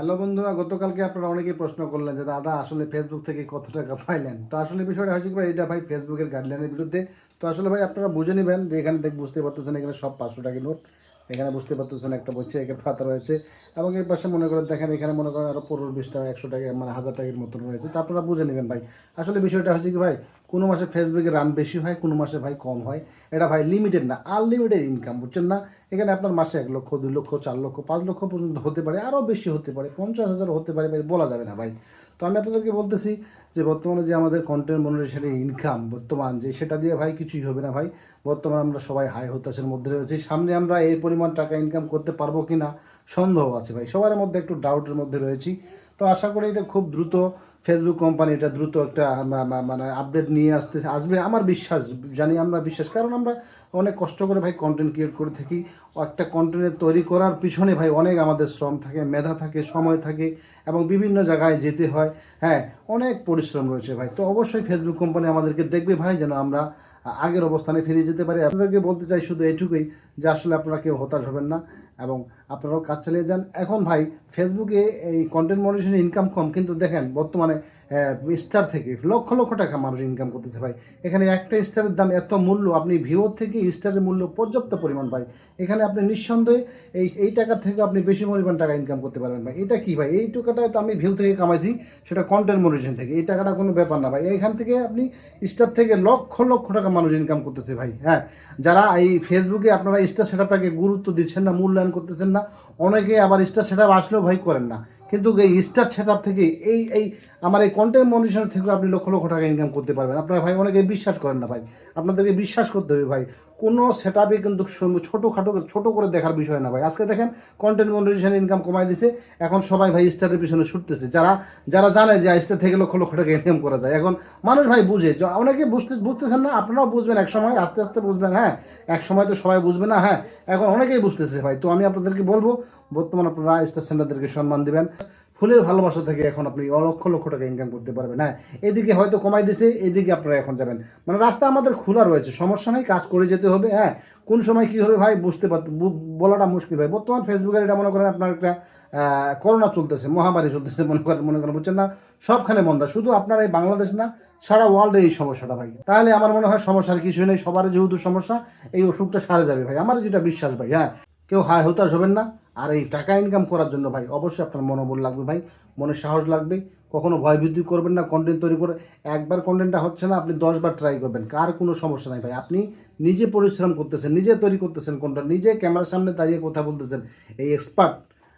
Hello বন্ধুরা, গতকালকে আপনারা অনেকেই প্রশ্ন করলেন যে দাদা আসলে ফেসবুক থেকে কত টাকা পাইলেন। তো আসলে বিষয়টা হয়েছে কি ভাই, এটা ভাই ফেসবুকের গাইডলাইনের বিরুদ্ধে। তো আসলে ভাই আপনারা বুঝে নেবেন যে এখানে বুঝতে পারতেছেন এখানে সব 500 টাকা নোট। এখানে বুঝতে পারতেছেন একটা বলছে একের পাতা রয়েছে, এবং এই পাশে মনে করেন দেখেন এখানে মনে করেন আরও 15-20 টাকা 100 টাকা মানে 1000 টাকার মতন রয়েছে। তো আপনারা বুঝে নেবেন ভাই। আসলে বিষয়টা হচ্ছে কি ভাই, কোনো মাসে ফেসবুকে রান বেশি হয়, কোনো মাসে ভাই কম হয়। এটা ভাই লিমিটেড না, আনলিমিটেড ইনকাম, বুঝছেন না? এখানে আপনার মাসে 1 লক্ষ, 2 লক্ষ, 4 লক্ষ, 5 লক্ষ পর্যন্ত হতে পারে, আরও বেশি হতে পারে, 50,000 হতে পারে ভাই, বলা যাবে না ভাই। তো আমি আপনাদেরকে বলতেছি যে বর্তমানে যে আমাদের কন্টেন্ট মনিটাইজেশনের ইনকাম বর্তমান যে সেটা দিয়ে ভাই কিছুই হবে না ভাই। বর্তমানে আমরা সবাই হাই হতাশার মধ্যে রয়েছি। সামনে আমরা এই পরিমাণ টাকা ইনকাম করতে পারবো কি না সন্দেহ আছে ভাই, সবার মধ্যে একটু ডাউটের মধ্যে রয়েছি। তো আশা করি এটা খুব দ্রুত ফেসবুক কোম্পানি এটা দ্রুত একটা মানে আপডেট নিয়ে আসবে আমার বিশ্বাস, জানি আমরা বিশ্বাস, কারণ আমরা অনেক কষ্ট করে ভাই কন্টেন্ট ক্রিয়েট করে থাকি। একটা কন্টেন্ট তৈরি করার পিছনে ভাই অনেক আমাদের শ্রম থাকে, মেধা থাকে, সময় থাকে, এবং বিভিন্ন জায়গায় যেতে হয়। হ্যাঁ, অনেক পরিশ্রম রয়েছে ভাই। তো অবশ্যই ফেসবুক কোম্পানি আমাদেরকে দেখবে ভাই, যেন আমরা আগের অবস্থানে ফিরে যেতে পারি। আপনাদেরকে বলতে চাই শুধু এটুকুই যে আসলে আপনারা কেউ হতাশ হবেন না, এবং আপনারাও কাজ চালিয়ে যান। এখন ভাই ফেসবুকে এই কন্টেন্ট মনিটাইজেশন ইনকাম কম, কিন্তু দেখেন বর্তমানে স্টার থেকে লক্ষ লক্ষ টাকা মানুষ ইনকাম করতেছে ভাই। এখানে একটা স্টারের দাম এত মূল্য, আপনি ভিউর থেকে স্টারের মূল্য পর্যাপ্ত পরিমাণ ভাই। এখানে আপনি নিঃসন্দেহে এই টাকার থেকে আপনি বেশি পরিমাণ টাকা ইনকাম করতে পারবেন ভাই। এটা কি ভাই, এই টাকাটা তো আমি ভিউ থেকে কামাইছি, সেটা কন্টেন্ট মনিটাইজেশন থেকে, এই টাকাটা কোনো ব্যাপার না ভাই। এইখান থেকে আপনি স্টার থেকে লক্ষ লক্ষ টাকা মানুষ ইনকাম করতেছে ভাই। হ্যাঁ, যারা এই ফেসবুকে আপনারা স্টার সেটআপটাকে গুরুত্ব দিচ্ছেন না, মূল্যায়ন করতেছেন না, অনেকে আবার স্টার সেটআপ আসলেও ভাই করেন না। কিন্তু এই স্টার সেটআপ থেকে এই আমার এই কন্টেন্ট মনিটাইজেশন থেকে আপনি লক্ষ লক্ষ টাকা ইনকাম করতে পারবেন। আপনারা ভাই অনেকে বিশ্বাস করেন না ভাই, আপনাদেরকে বিশ্বাস করতে হবে ভাই। কোনো সেটআপে কিন্তু ছোটো করে দেখার বিষয় না ভাই। আজকে দেখেন কন্টেন্ট মনিটাইজেশন ইনকাম কমাই দিছে, এখন সবাই ভাই স্টারের পিছনে ছুটতেছে। যারা যারা জানে যে স্টার থেকে লক্ষ লক্ষ টাকা ইনকাম করা যায়, এখন মানুষ ভাই বুঝে, অনেকে বুঝতেছেন না, আপনারাও বুঝবেন এক সময়, আস্তে আস্তে বুঝবেন। হ্যাঁ, এক সময় তো সবাই বুঝবে না। হ্যাঁ, এখন অনেকেই বুঝতেছে ভাই। তো আমি আপনাদেরকে বলবো বর্তমানে আপনারা স্টার সেন্টারদেরকে সম্মান দিবেন। ফুলের ভালোবাসা থেকে এখন আপনি লক্ষ লক্ষ টাকা ইনকাম করতে পারবেন। হ্যাঁ, এদিকে হয়তো কমাই দিছে, এদিকে আপনারা এখন যাবেন, মানে রাস্তা আমাদের খোলা রয়েছে, সমস্যা নেই, কাজ করে যেতে হবে। হ্যাঁ, কোন সময় কী হবে ভাই বলাটা মুশকিল ভাই। বর্তমান ফেসবুকের এটা মনে করেন আপনার একটা করোনা চলতেছে, মহামারী চলতেছে, মনে করেন বুঝছেন না, সবখানে মন্দা, শুধু আপনার এই বাংলাদেশ না, সারা ওয়ার্ল্ডে এই সমস্যাটা ভাই। তাহলে আমার মনে হয় সমস্যার কিছুই নেই, সবার যেহেতু সমস্যা, এই ওষুধটা সারে যাবে ভাই, আমার যেটা বিশ্বাস ভাই। হ্যাঁ, কেউ হায় হতাশ হবেন না। আর এই টাকা ইনকাম করার জন্য ভাই অবশ্যই আপনার মনোবল লাগবে ভাই, মনে সাহস লাগবে। কখনো ভয়ভীতি করবেন না কন্টেন্ট তৈরি করে। একবার কন্টেন্টটা হচ্ছে না, আপনি 10বার ট্রাই করবেন, কার কোনো সমস্যা নাই ভাই। আপনি নিজে পরিশ্রম করতেছেন, নিজে তৈরি করতেছেন কন্টেন্ট, নিজে ক্যামেরার সামনে দাঁড়িয়ে কথা বলতেছেন, এই এক্সপার্ট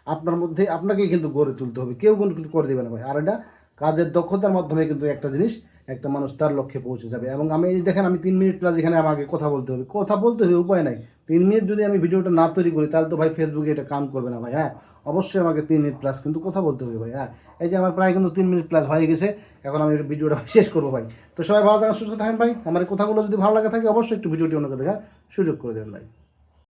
আপনার মধ্যে, আপনাকেই কিন্তু গড়ে তুলতে হবে, কেউ কিন্তু করে দেবে না ভাই। আর এটা কাজের দক্ষতার মাধ্যমে কিন্তু একটা জিনিস, একটা মানুষ তার লক্ষ্যে পৌঁছে যাবে। এবং আমি এই দেখেন, আমি 3 মিনিট প্লাস এখানে আমাকে কথা বলতে হবে, উপায় নাই। 3 মিনিট যদি আমি ভিডিওটা না তৈরি করি, তাহলে তো ভাই ফেসবুকে এটা কাম করবে না ভাই। হ্যাঁ, অবশ্যই আমাকে 3 মিনিট প্লাস কিন্তু কথা বলতে হবে ভাই। হ্যাঁ, এই যে আমার প্রায় কিন্তু 3 মিনিট প্লাস হয়ে গেছে, এখন আমি ভিডিওটা শেষ করবো ভাই। তো সবাই ভালো থাকেন, সুস্থ থাকেন ভাই। আমার এই কথাগুলো যদি ভালো লাগে থাকে, অবশ্যই একটু ভিডিওটি অন্যকে দেখার সুযোগ করে দেবেন ভাই।